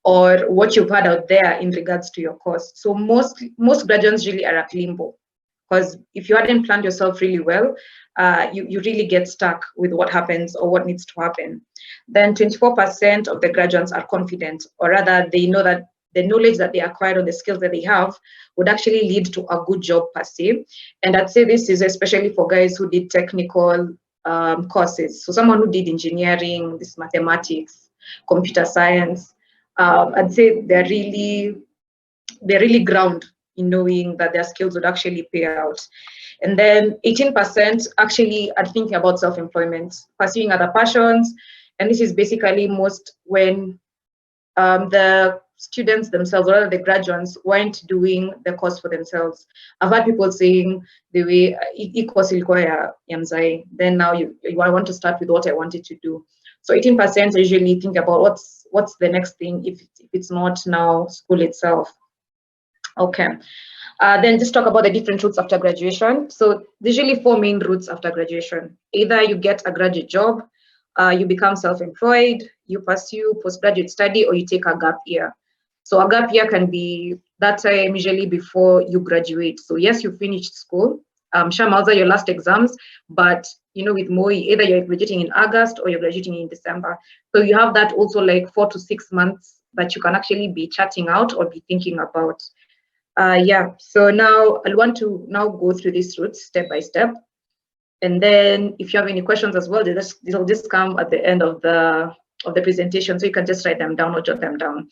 or what you've had out there in regards to your course. So most graduates really are at limbo, because if you hadn't planned yourself really well, you really get stuck with what happens or what needs to happen. Then 24% of the graduates are confident, or rather they know that the knowledge that they acquired or the skills that they have would actually lead to a good job per se. And I'd say this is especially for guys who did technical courses. So someone who did engineering, this mathematics, computer science, I'd say they're really ground in knowing that their skills would actually pay out. And then 18% actually are thinking about self-employment, pursuing other passions. And this is basically most when the students themselves, or the graduates, weren't doing the course for themselves. I've had people saying the way course then now I want to start with what I wanted to do. So 18% usually think about what's the next thing if it's not now school itself. Okay. Then just talk about the different routes after graduation. So there's usually 4 main routes after graduation. Either you get a graduate job, you become self-employed, you pursue postgraduate study, or you take a gap year. So a gap year can be that time usually before you graduate. So yes, you finished school, Shamalza, your last exams, but with MOI, either you're graduating in August or you're graduating in December. So you have that also like 4 to 6 months that you can actually be chatting out or be thinking about. Yeah, so now I want to now go through these routes step by step. And then if you have any questions as well, they'll just come at the end of the presentation, so you can just write them down or jot them down.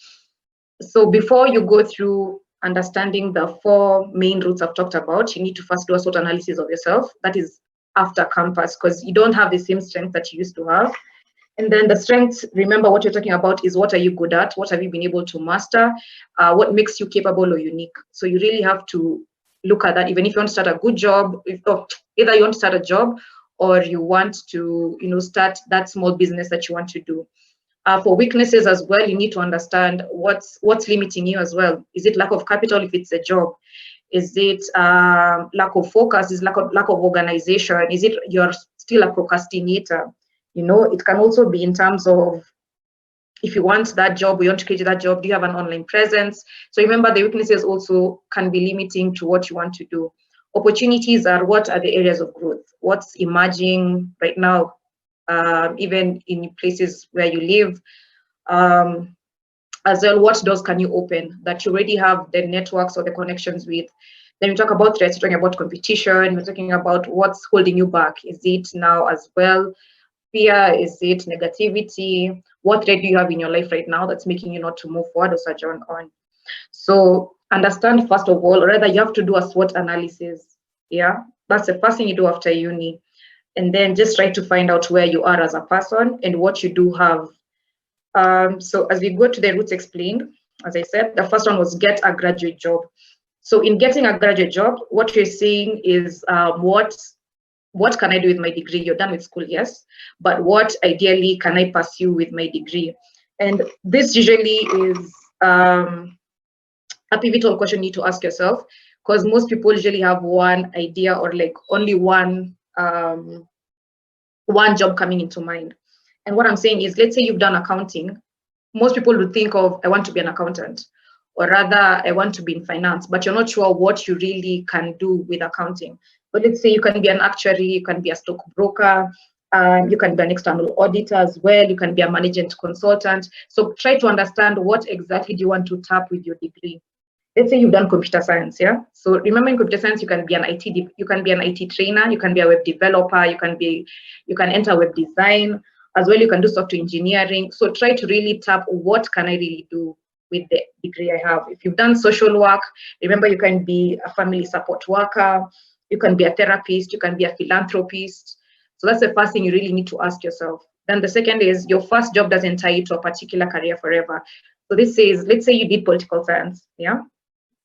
So before you go through understanding the 4 main routes I've talked about, you need to first do a SWOT analysis of yourself. That is after campus, because you don't have the same strength that you used to have. And then the strengths, remember what you're talking about is what are you good at? What have you been able to master? What makes you capable or unique? So you really have to look at that, even if you want to start a good job, either you want to start a job or you want to start that small business that you want to do. For weaknesses as well, you need to understand what's limiting you as well. Is it lack of capital if it's a job? Is it lack of focus? Is lack of organization? Is it you're still a procrastinator? It can also be in terms of if you want that job, you want to create that job, do you have an online presence? So remember, the weaknesses also can be limiting to what you want to do. Opportunities are what are the areas of growth? What's emerging right now, even in places where you live? As well, what doors can you open that you already have the networks or the connections with? Then we talk about threats, we're talking about competition, we're talking about what's holding you back. Is it now as well? Fear, is it negativity? What threat do you have in your life right now that's making you not to move forward or surge on? So understand first of all, or rather you have to do a SWOT analysis. Yeah, that's the first thing you do after uni. And then just try to find out where you are as a person and what you do have. So as we go to the routes explained, as I said, the first one was get a graduate job. So in getting a graduate job, what you're saying is what can I do with my degree? You're done with school, yes, but what ideally can I pursue with my degree? And this usually is a pivotal question you need to ask yourself, because most people usually have one idea or like only one job coming into mind. And what I'm saying is, let's say you've done accounting. Most people would think of, I want to be an accountant, or rather I want to be in finance, but you're not sure what you really can do with accounting. But let's say you can be an actuary, you can be a stockbroker, you can be an external auditor as well, you can be a management consultant. So try to understand what exactly do you want to tap with your degree. Let's say you've done computer science, yeah? So remember, in computer science, you can be an IT trainer, you can be a web developer, you can enter web design, as well you can do software engineering. So try to really tap what can I really do with the degree I have. If you've done social work, remember you can be a family support worker, you can be a therapist, you can be a philanthropist. So that's the first thing you really need to ask yourself. Then the second is your first job doesn't tie you to a particular career forever. So this is, let's say you did political science, yeah?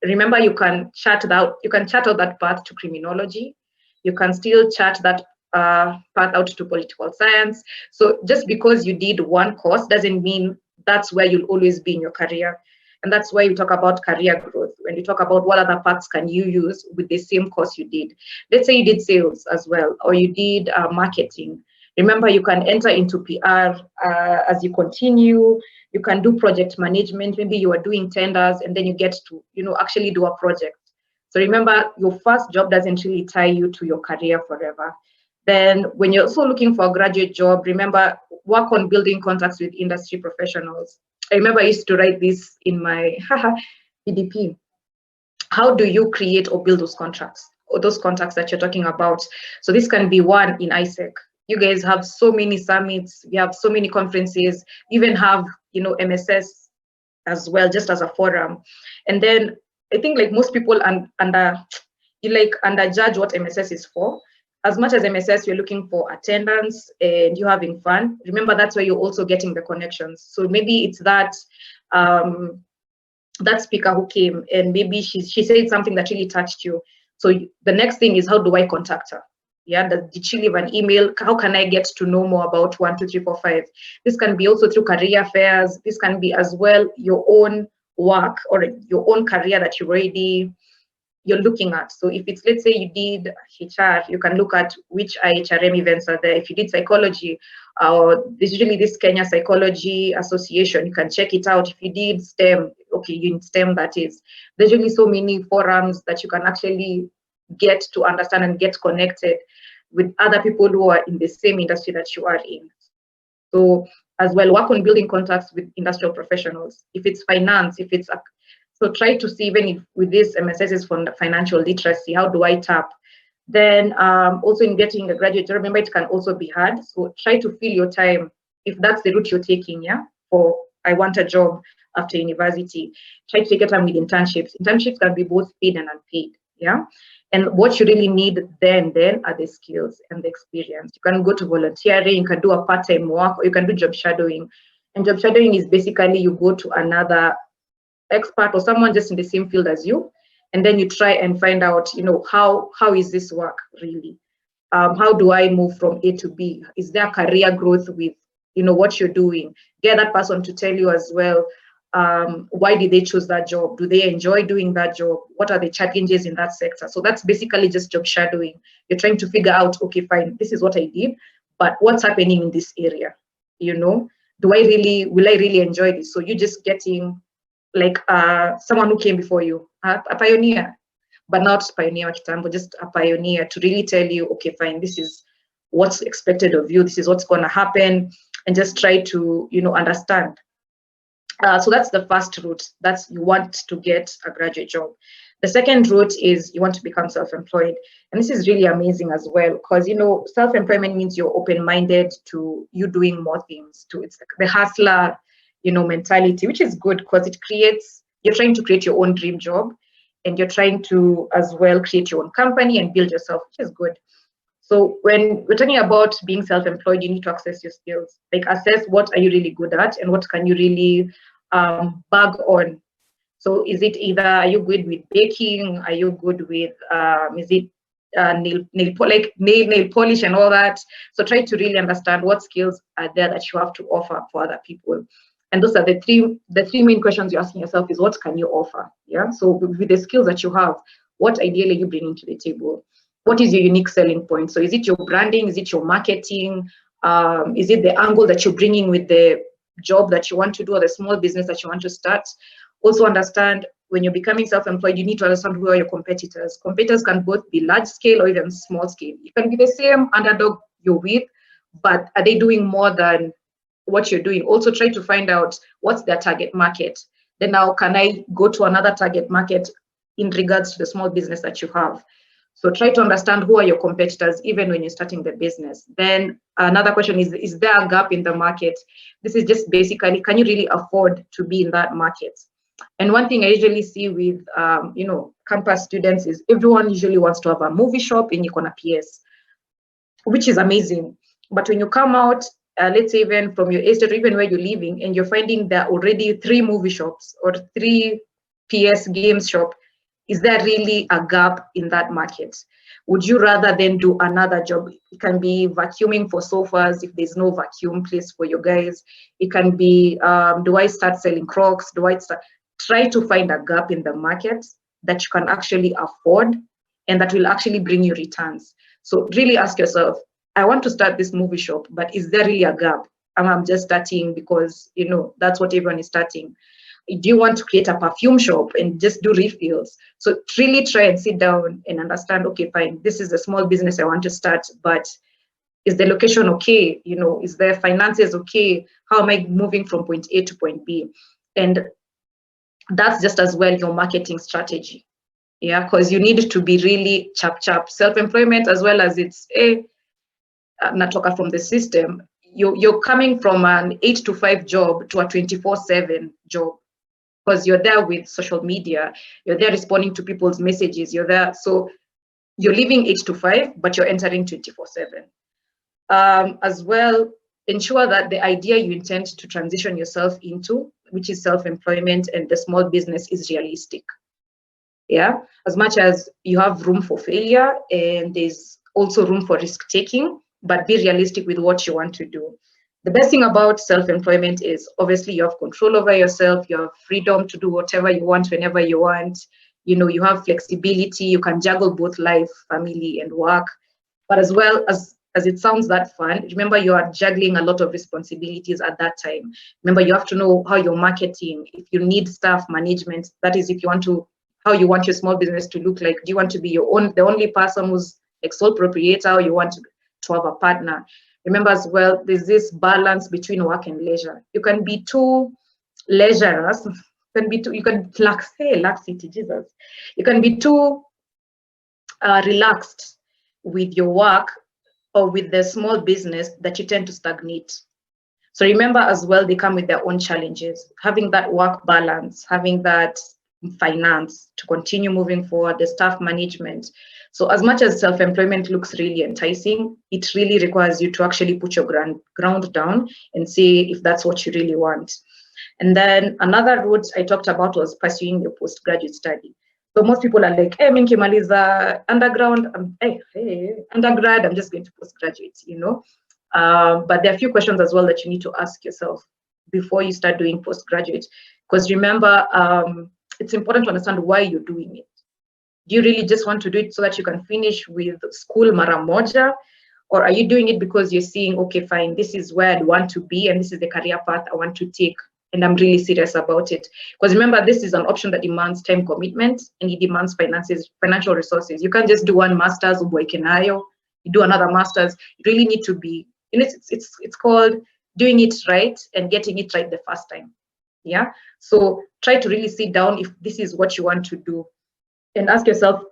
Remember, you can chart out that path to criminology. You can still chart that path out to political science. So just because you did one course doesn't mean that's where you'll always be in your career. And that's why we talk about career growth. When you talk about what other paths can you use with the same course you did. Let's say you did sales as well, or you did marketing. Remember, you can enter into PR as you continue. You can do project management. Maybe you are doing tenders and then you get to, actually do a project. So remember, your first job doesn't really tie you to your career forever. Then when you're also looking for a graduate job, remember, work on building contacts with industry professionals. I remember I used to write this in my PDP. How do you create or build those contracts or those contacts that you're talking about? So this can be one in AIESEC. You guys have so many summits, you have so many conferences, even have, MSS as well, just as a forum. And then I think like most people underjudge what MSS is for. As much as MSS, you're looking for attendance and you're having fun. Remember, that's where you're also getting the connections. So maybe it's that that speaker who came and maybe she said something that really touched you. So the next thing is, how do I contact her? Yeah, did she leave an email? How can I get to know more about 1, 2, 3, 4, 5? This can be also through career fairs. This can be as well your own work or your own career that you're looking at. So if it's, let's say you did HR, you can look at which IHRM events are there. If you did psychology, there's usually this Kenya Psychology Association, you can check it out. If you did STEM, okay, you in STEM, that is. There's usually so many forums that you can actually get to understand and get connected with other people who are in the same industry that you are in. So as well, work on building contacts with industrial professionals. If it's finance, so try to see, even if with this MSS for financial literacy, how do I tap? Then also in getting a graduate, remember it can also be hard. So try to fill your time, if that's the route you're taking, yeah, for I want a job after university. Try to take your time with internships. Internships can be both paid and unpaid, yeah. And what you really need then are the skills and the experience. You can go to volunteering, you can do a part-time work, or you can do job shadowing. And job shadowing is basically you go to another expert or someone just in the same field as you, and then you try and find out, how is this work really? How do I move from A to B? Is there career growth with, what you're doing? Get that person to tell you as well, why did they choose that job? Do they enjoy doing that job? What are the challenges in that sector? So that's basically just job shadowing. You're trying to figure out, okay, fine, this is what I did, but what's happening in this area? Will I really enjoy this? So you're just getting like someone who came before you, a pioneer, but not pioneer kitambo, just a pioneer to really tell you, okay, fine, this is what's expected of you, this is what's going to happen, and just try to, understand. So that's the first route. That's you want to get a graduate job. The second route is you want to become self-employed. And this is really amazing as well, because, self-employment means you're open-minded to you doing more things. It's like the hustler, mentality, which is good because you're trying to create your own dream job, and you're trying to as well create your own company and build yourself, which is good. So when we're talking about being self-employed, you need to access your skills, like assess what are you really good at and what can you really bag on. So is it either, are you good with baking? Are you good with, is it nail polish and all that? So try to really understand what skills are there that you have to offer for other people. And those are the three main questions you're asking yourself is, what can you offer? Yeah. So with the skills that you have, what ideally are you bringing to the table? What is your unique selling point? So is it your branding? Is it your marketing? Is it the angle that you're bringing with the job that you want to do or the small business that you want to start? Also understand, when you're becoming self-employed, you need to understand who are your competitors. Competitors can both be large scale or even small scale. You can be the same underdog you're with, but are they doing more than what you're doing? Also try to find out what's their target market. Then now, can I go to another target market in regards to the small business that you have? So try to understand who are your competitors, even when you're starting the business. Then another question is there a gap in the market? This is just basically, can you really afford to be in that market? And one thing I usually see with, campus students is everyone usually wants to have a movie shop in Yukona PS, which is amazing. But when you come out, let's say even from your estate or even where you're living, and you're finding there are already 3 movie shops or 3 PS games shop, is there really a gap in that market? Would you rather then do another job? It can be vacuuming for sofas if there's no vacuum place for you guys. It can be, do I start selling Crocs? Try to find a gap in the market that you can actually afford and that will actually bring you returns. So really ask yourself, I want to start this movie shop, but is there really a gap? I'm just starting because, you know, that's what everyone is starting. Do you want to create a perfume shop and just do refills? So really try and sit down and understand, okay, fine, this is a small business I want to start, but is the location okay? You know, is the finances okay? How am I moving from point A to point B? And that's just as well your marketing strategy. Yeah, because you need to be really chap. Self-employment, as well as it's natoka from the system, you're coming from an 8 to 5 job to a 24/7 job, because you're there with social media, you're there responding to people's messages, you're there. So you're leaving 8 to 5, but you're entering 24/7. As well, ensure that the idea you intend to transition yourself into, which is self-employment and the small business, is realistic. Yeah, as much as you have room for failure and there's also room for risk taking, but be realistic with what you want to do. The best thing about self-employment is obviously you have control over yourself, you have freedom to do whatever you want whenever you want. You know, you have flexibility, you can juggle both life, family, and work. But as well as it sounds that fun, remember you are juggling a lot of responsibilities at that time. Remember, you have to know how you're marketing, if you need staff management, that is if you want to, how you want your small business to look like. Do you want to be the only person who's like sole proprietor, or you want to have a partner? Remember as well, there's this balance between work and leisure. You can be too leisure-less, you can laxity, Jesus. You can be too relaxed with your work or with the small business that you tend to stagnate. So remember as well, they come with their own challenges. Having that work balance, having that finance to continue moving forward, the staff management. So as much as self-employment looks really enticing, it really requires you to actually put your ground down and see if that's what you really want. And then another route I talked about was pursuing your postgraduate study. So most people are like, hey, Minki Maliza, undergrad, I'm just going to postgraduate, you know. But there are a few questions as well that you need to ask yourself before you start doing postgraduate. Because remember, it's important to understand why you're doing it. Do you really just want to do it so that you can finish with school mara moja? Or are you doing it because you're seeing, okay, fine, this is where I want to be and this is the career path I want to take, and I'm really serious about it? Because remember, this is an option that demands time commitment and it demands financial resources. You can't just do one master's, you do another master's. You really need to be, you know, it's called doing it right and getting it right the first time. Yeah, so try to really sit down if this is what you want to do and ask yourself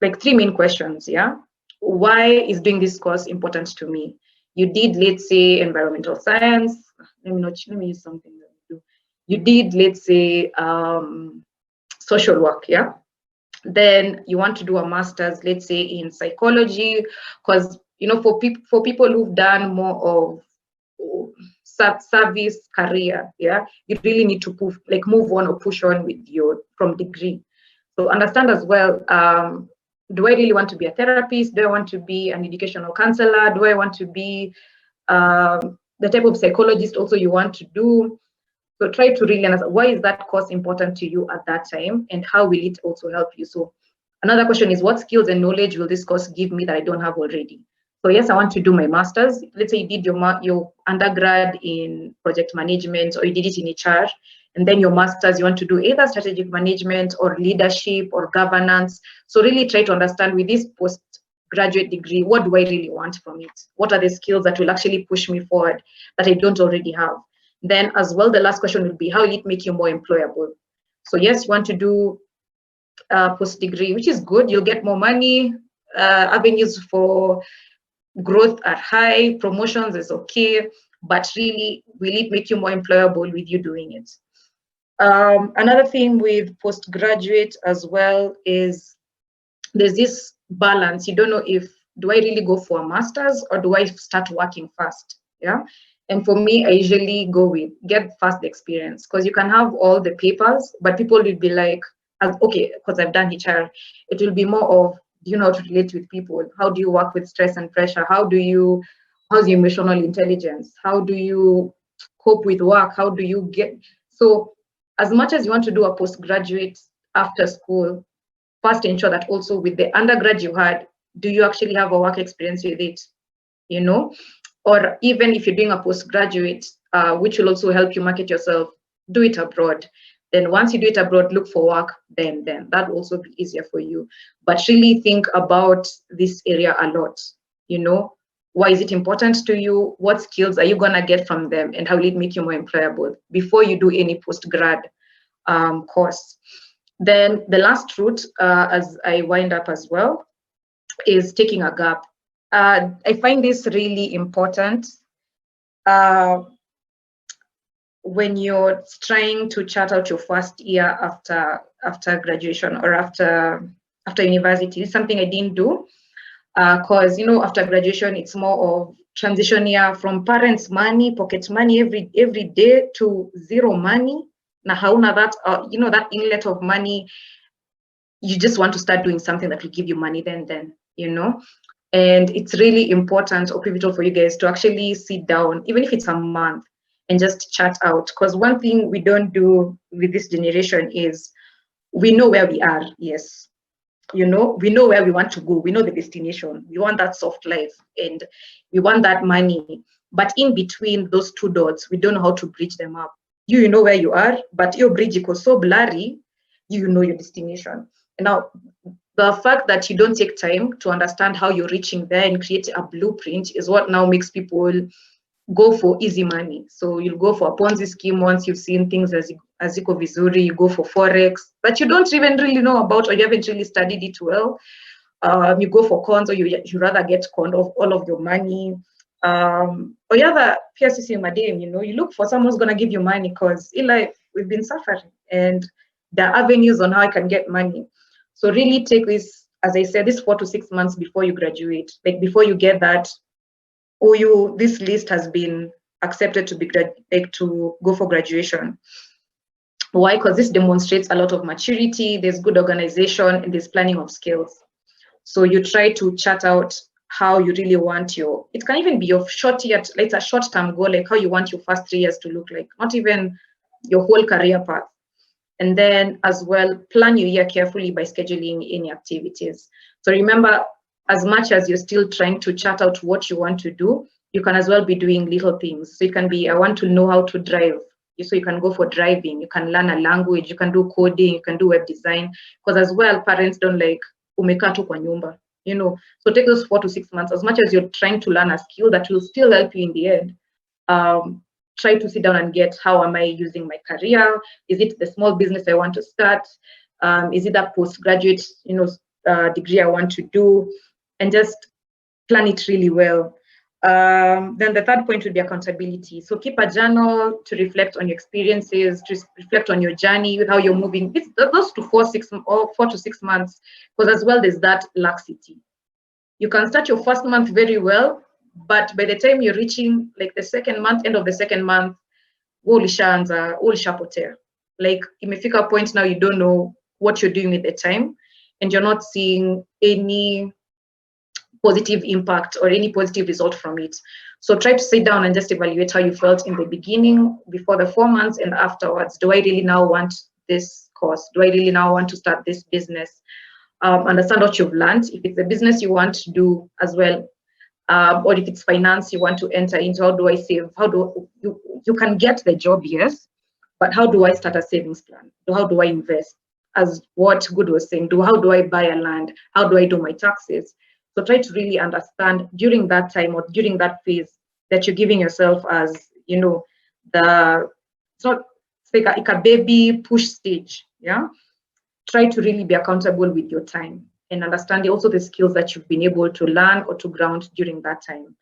like 3 main questions. Yeah, why is doing this course important to me? You did, let's say, environmental science. Let me use something that we do. You did, let's say, social work. Yeah, then you want to do a master's, let's say, in psychology, because, you know, for people who've done more of service career, yeah, you really need to move on or push on with your degree. So understand as well, do I really want to be a therapist? Do I want to be an educational counselor? Do I want to be the type of psychologist also you want to do? So try to really understand, why is that course important to you at that time, and how will it also help you? So another question is, what skills and knowledge will this course give me that I don't have already? So yes, I want to do my master's. Let's say you did your undergrad in project management, or you did it in HR, and then your master's, you want to do either strategic management or leadership or governance. So really try to understand, with this postgraduate degree, what do I really want from it? What are the skills that will actually push me forward that I don't already have? Then as well, the last question will be, how will it make you more employable? So yes, you want to do post-degree, which is good. You'll get more money, avenues for growth are high, promotions is okay, but really, will it make you more employable with you doing it? Another thing with postgraduate as well is there's this balance. You don't know if, do I really go for a master's or do I start working first? Yeah. And for me, I usually go with get first experience, because you can have all the papers, but people will be like, okay, because I've done HR, it will be more of, do you know how to relate with people? How do you work with stress and pressure? How's your emotional intelligence? How do you cope with work? How do you get, so as much as you want to do a postgraduate after school, first ensure that also with the undergrad you had, do you actually have a work experience with it? You know, or even if you're doing a postgraduate, which will also help you market yourself, do it abroad. Then once you do it abroad, look for work, then that will also be easier for you. But really think about this area a lot, you know. Why is it important to you? What skills are you gonna get from them, and how will it make you more employable before you do any post-grad course? Then the last route, as I wind up as well, is taking a gap. I find this really important when you're trying to chart out your first year after graduation or after university. It's something I didn't do because after graduation it's more of transition year from parents' money, pocket money every day to zero money. Na hauna that that inlet of money. You just want to start doing something that will give you money then. And it's really important or pivotal for you guys to actually sit down, even if it's a month, and just chat out. Because one thing we don't do with this generation is we know where we are, yes. We know where we want to go. We know the destination. We want that soft life and we want that money. But in between those two dots, we don't know how to bridge them up. You know where you are, but your bridge is so blurry, you know your destination. And now, the fact that you don't take time to understand how you're reaching there and create a blueprint is what now makes people go for easy money. So you'll go for a Ponzi scheme once you've seen things as Ziko Vizuri, you go for Forex that you don't even really know about or you haven't really studied it well. You go for cons, or you rather get conned of all of your money. Or you have a PSC madam, you look for someone who's going to give you money because in life we've been suffering and there are avenues on how I can get money. So really take this, as I said, this 4 to 6 months before you graduate, like before you get that, this list has been accepted to go for graduation. Why? Because this demonstrates a lot of maturity, there's good organization, and there's planning of skills. So you try to chart out how you really want it can even be your like a short-term goal, like how you want your first 3 years to look like, not even your whole career path. And then as well, plan your year carefully by scheduling any activities. So remember, as much as you're still trying to chart out what you want to do, you can as well be doing little things. So it can be, I want to know how to drive. So you can go for driving, you can learn a language, you can do coding, you can do web design. Because as well, parents don't like, umekaa tu kwa nyumba, So take those 4 to 6 months, as much as you're trying to learn a skill that will still help you in the end. Try to sit down and get, how am I using my career? Is it the small business I want to start? Is it that postgraduate, degree I want to do? And just plan it really well. Then the third point would be accountability. So keep a journal to reflect on your experiences, to reflect on your journey, with how you're moving. It's those 4 to 6 months, because as well there's that laxity. You can start your first month very well, but by the time you're reaching like the second month, end of the second month, ulishapotea. Like imefika point now you don't know what you're doing at the time, and you're not seeing any positive impact or any positive result from it. So try to sit down and just evaluate how you felt in the beginning, before the 4 months, and afterwards. Do I really now want this course? Do I really now want to start this business? Understand what you've learned. If it's a business you want to do as well, or if it's finance you want to enter into, how do I save? How do you can get the job, yes, but how do I start a savings plan? How do I invest? As what Good was saying, how do I buy a land? How do I do my taxes? So try to really understand during that time or during that phase that you're giving yourself as, it's like a baby push stage, yeah? Try to really be accountable with your time and understand also the skills that you've been able to learn or to ground during that time.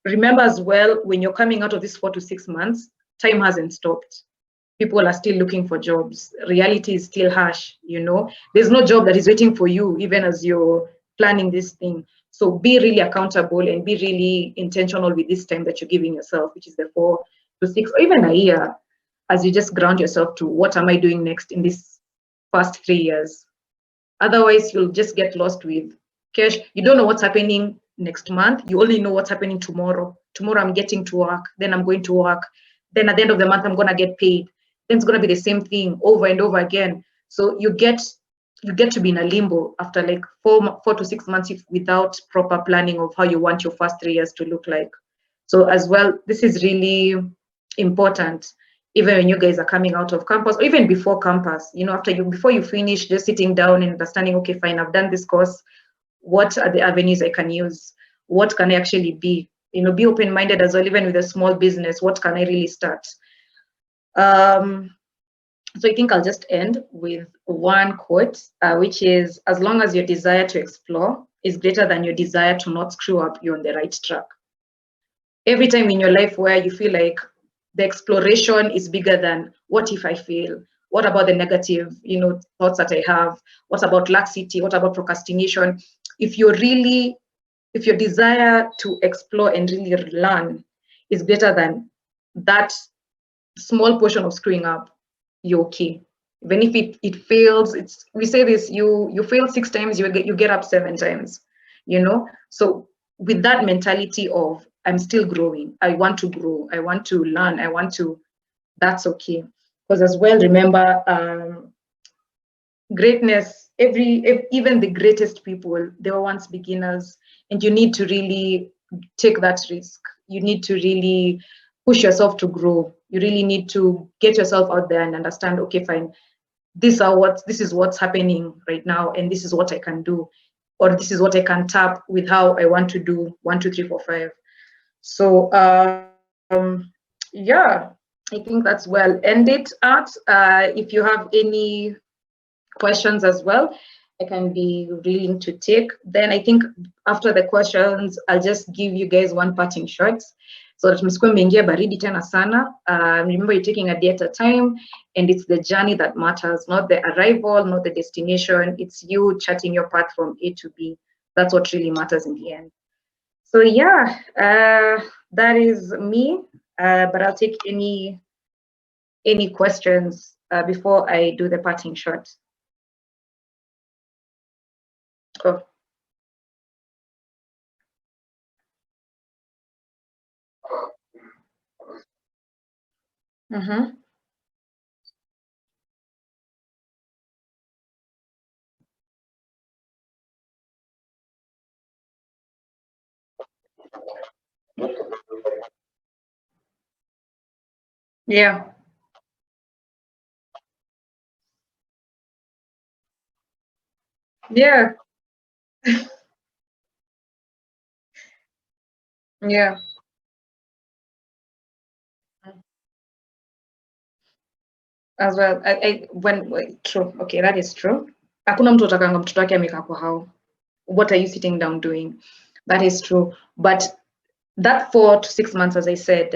Remember as well, when you're coming out of this 4 to 6 months, time hasn't stopped. People are still looking for jobs. Reality is still harsh, There's no job that is waiting for you, even as you're planning this thing. So be really accountable and be really intentional with this time that you're giving yourself, which is the 4 to 6 or even a year, as you just ground yourself to what am I doing next in this first 3 years. Otherwise, you'll just get lost with cash. You don't know what's happening next month. You only know what's happening tomorrow. Tomorrow I'm getting to work. Then I'm going to work. Then at the end of the month, I'm going to get paid. Then it's going to be the same thing over and over again. So you get you get to be in a limbo after like 4 to 6 months without proper planning of how you want your first 3 years to look like. So as well, this is really important, even when you guys are coming out of campus, or even before campus, before you finish, just sitting down and understanding, okay, fine, I've done this course. What are the avenues I can use? What can I actually be? Be open-minded as well, even with a small business. What can I really start? So I think I'll just end with one quote, which is, as long as your desire to explore is greater than your desire to not screw up, you're on the right track. Every time in your life where you feel like the exploration is bigger than what if I fail? What about the negative, thoughts that I have? What about laxity? What about procrastination? If your desire to explore and really learn is greater than that small portion of screwing up, you're okay. Even if it fails, we say this, you fail 6 times, you get up 7 times, So with that mentality of, I'm still growing, I want to grow, I want to learn, that's okay. Because as well, remember, greatness, even the greatest people, they were once beginners, and you need to really take that risk. You need to really push yourself to grow. You really need to get yourself out there and understand, okay, fine, this is what's happening right now, and this is what I can do, or this is what I can tap with how I want to do 1, 2, 3, 4, 5. So yeah, I think that's well end it at. If you have any questions as well, I can be willing to take. Then I think after the questions, I'll just give you guys one parting shot, so that msikuwe mmeingia baridi tena sana. Remember, you're taking a day at a time, and it's the journey that matters, not the arrival, not the destination. It's you charting your path from A to B. That's what really matters in the end. So yeah, that is me. But I'll take any questions before I do the parting shot. Oh. Mm-hmm. Yeah. Yeah. Yeah. As well, true. Okay, that is true. Hakuna mtu atakanga mtoto wake amekaa kwa hao. What are you sitting down doing? That is true. But that 4 to 6 months, as I said,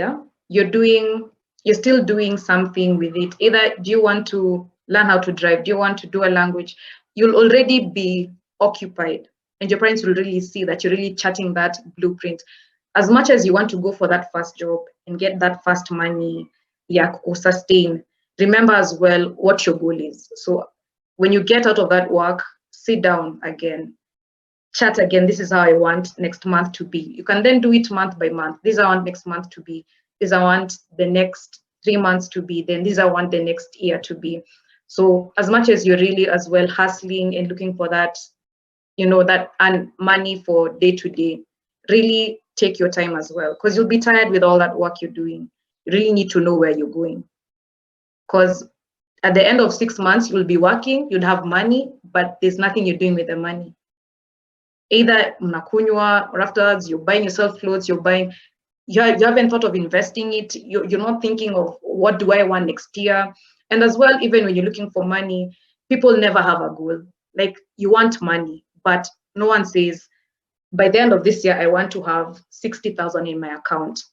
you're still doing something with it. Either do you want to learn how to drive? Do you want to do a language? You'll already be occupied, and your parents will really see that you're really charting that blueprint. As much as you want to go for that first job and get that first money, yeah, or sustain, remember as well what your goal is. So when you get out of that work, sit down again, chat again. This is how I want next month to be. You can then do it month by month. This I want next month to be. This I want the next 3 months to be. Then this I want the next year to be. So as much as you're really as well hustling and looking for that, that and money for day to day, really take your time as well, because you'll be tired with all that work you're doing. You really need to know where you're going, because at the end of 6 months, you'll be working, you'll have money, but there's nothing you're doing with the money. Either mnakunywa, or afterwards you're buying yourself clothes, you haven't thought of investing it, you're not thinking of what do I want next year. And as well, even when you're looking for money, people never have a goal. Like, you want money, but no one says, by the end of this year, I want to have 60,000 in my account,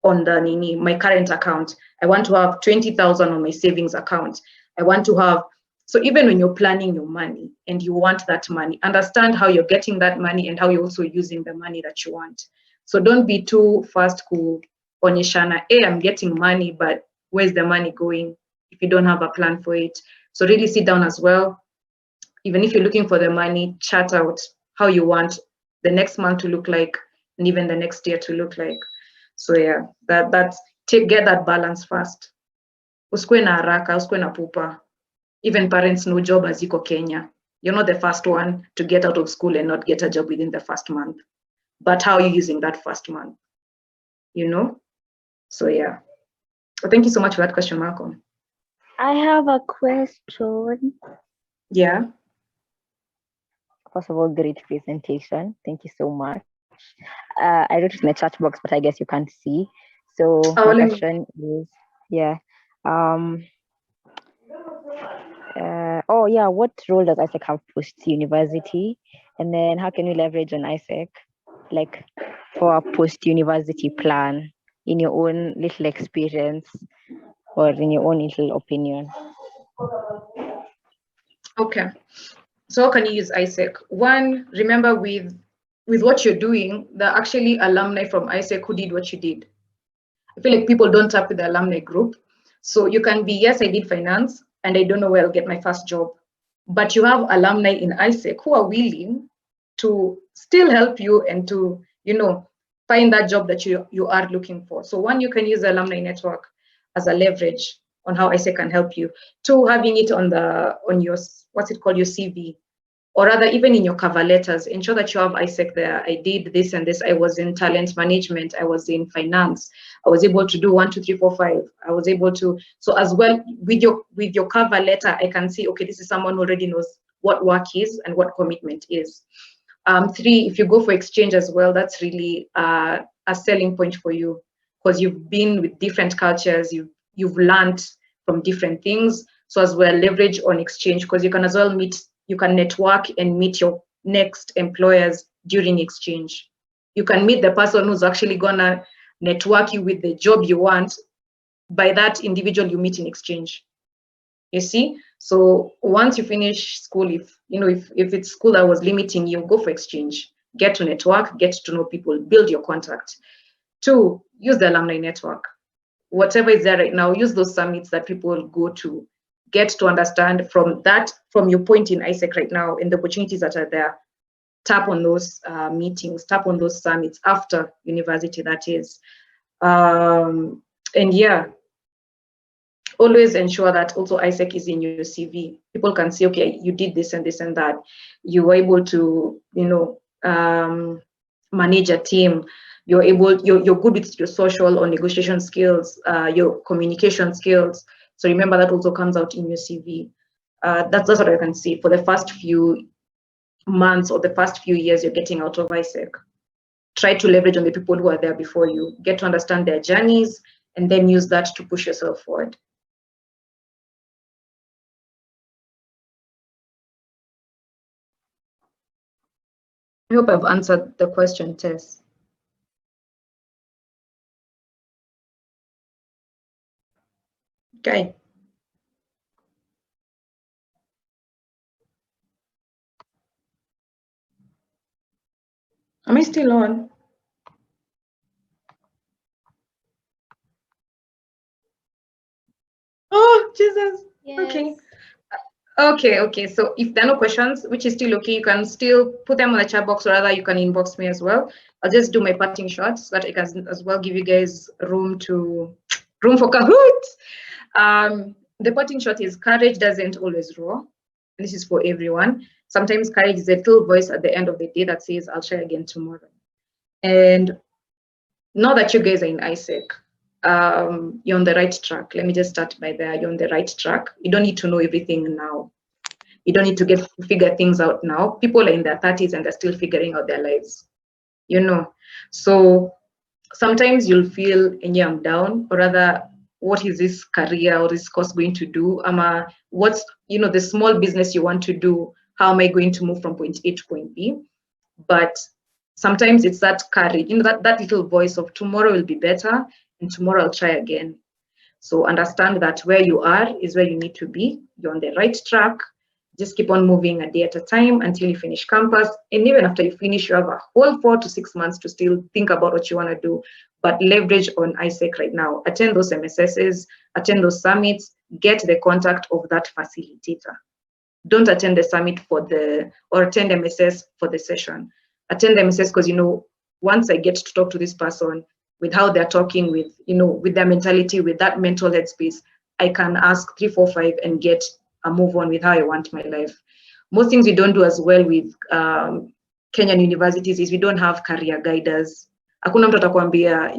on my current account. I want to have 20,000 on my savings account. I want to have. So even when you're planning your money and you want that money, understand how you're getting that money and how you're also using the money that you want. So don't be too fast kuonyeshana, hey, I'm getting money, but where's the money going if you don't have a plan for it? So really sit down as well. Even if you're looking for the money, chart out how you want the next month to look like, and even the next year to look like. So yeah, get that balance first. Usikue na haraka, usikue na pupa. Even parents know job haziko Kenya. You're not the first one to get out of school and not get a job within the first month. But how are you using that first month? So yeah. Well, thank you so much for that question, Malcolm. I have a question. Yeah. First of all, great presentation. Thank you so much. I wrote it in the chat box, but I guess you can't see. So my question is, what role does AIESEC have post-university? And then how can we leverage on AIESEC, like for a post-university plan in your own little experience or in your own little opinion? Okay. So how can you use AIESEC? One, remember with what you're doing, there are actually alumni from AIESEC who did what you did. I feel like people don't tap with the alumni group. So you can be, yes, I did finance and I don't know where I'll get my first job. But you have alumni in AIESEC who are willing to still help you and to, find that job that you are looking for. So one, you can use the alumni network as a leverage on how AIESEC can help you. Two, having it on your, what's it called, your CV, or rather even in your cover letters, ensure that you have AIESEC there. I did this and this. I was in talent management. I was in finance. I was able to do 1, 2, 3, 4, 5. I was able to, so as well with your cover letter, I can see, okay, this is someone who already knows what work is and what commitment is. 3, if you go for exchange as well, that's really a selling point for you because you've been with different cultures, you've learned from different things. So as well, leverage on exchange because you can as well you can network and meet your next employers during exchange. You can meet the person who's actually gonna network you with the job you want by that individual you meet in exchange. You see? So once you finish school, if it's school that was limiting you, go for exchange. Get to network, get to know people, build your contact. 2, use the alumni network. Whatever is there right now, use those summits that people go to. Get to understand from your point in AIESEC right now and the opportunities that are there. Tap on those meetings, tap on those summits after university, that is. And yeah, always ensure that also AIESEC is in your CV. People can see, okay, you did this and this and that. You were able to, manage a team. You're good with your social or negotiation skills, your communication skills. So remember that also comes out in your CV. That's what I can see for the first few months or the first few years you're getting out of AIESEC. Try to leverage on the people who are there before you, get to understand their journeys, and then use that to push yourself forward. I hope I've answered the question, Tess. Okay. Am I still on? Oh, Jesus. Yes. Okay. So if there are no questions, which is still okay, you can still put them on the chat box, or rather you can inbox me as well. I'll just do my parting shots so that I can as well give you guys room for Kahoot. The parting shot is courage doesn't always roar. This is for everyone. Sometimes courage is a little voice at the end of the day that says, I'll try again tomorrow. And now that you guys are in AIESEC, you're on the right track. Let me just start by there. You're on the right track. You don't need to know everything now. You don't need to figure things out now. People are in their 30s and they're still figuring out their lives, So sometimes you'll feel, I'm down, or rather, what is this career or this course going to do? What's, the small business you want to do? How am I going to move from point A to point B? But sometimes it's that courage, that little voice of tomorrow will be better and tomorrow I'll try again. So understand that where you are is where you need to be. You're on the right track. Just keep on moving a day at a time until you finish campus. And even after you finish, you have a whole 4 to 6 months to still think about what you want to do. But leverage on AIESEC right now. Attend those MSSs, attend those summits, get the contact of that facilitator. Don't attend the summit or attend MSS for the session. Attend the MSS because, once I get to talk to this person with how they're talking, with their mentality, with that mental headspace, I can ask 3, 4, 5 and get a move on with how I want my life. Most things we don't do as well with Kenyan universities is we don't have career guiders. Hakuna mtu atakwambia,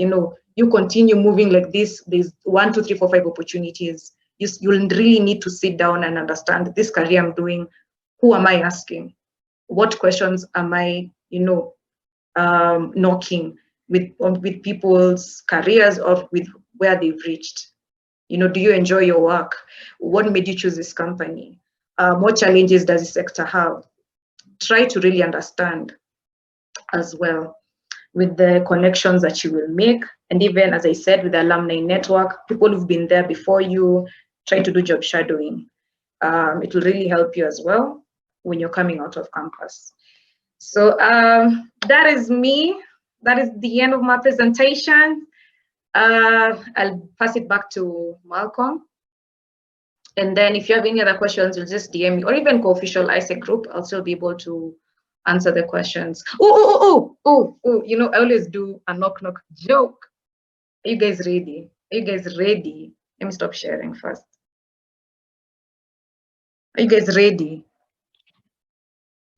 you continue moving like this. There's 1, 2, 3, 4, 5 opportunities. You'll really need to sit down and understand this career I'm doing. Who am I asking? What questions am I, knocking with people's careers or with where they've reached? Do you enjoy your work? What made you choose this company? What challenges does this sector have? Try to really understand as well with the connections that you will make. And even, as I said, with the alumni network, people who've been there before you, try to do job shadowing. It will really help you as well when you're coming out of campus. So that is me. That is the end of my presentation. I'll pass it back to Malcolm. And then if you have any other questions, you'll just DM me, or even co-official AIESEC group. I'll still be able to answer the questions. I always do a knock joke. Are you guys ready? Are you guys ready? Let me stop sharing first. Are you guys ready?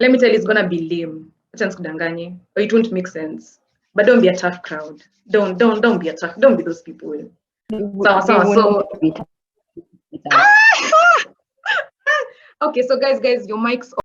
Let me tell you, it's gonna be lame. Or it won't make sense. But don't be a tough crowd. Don't be a tough. Don't be those people. So. Okay, so guys, your mics.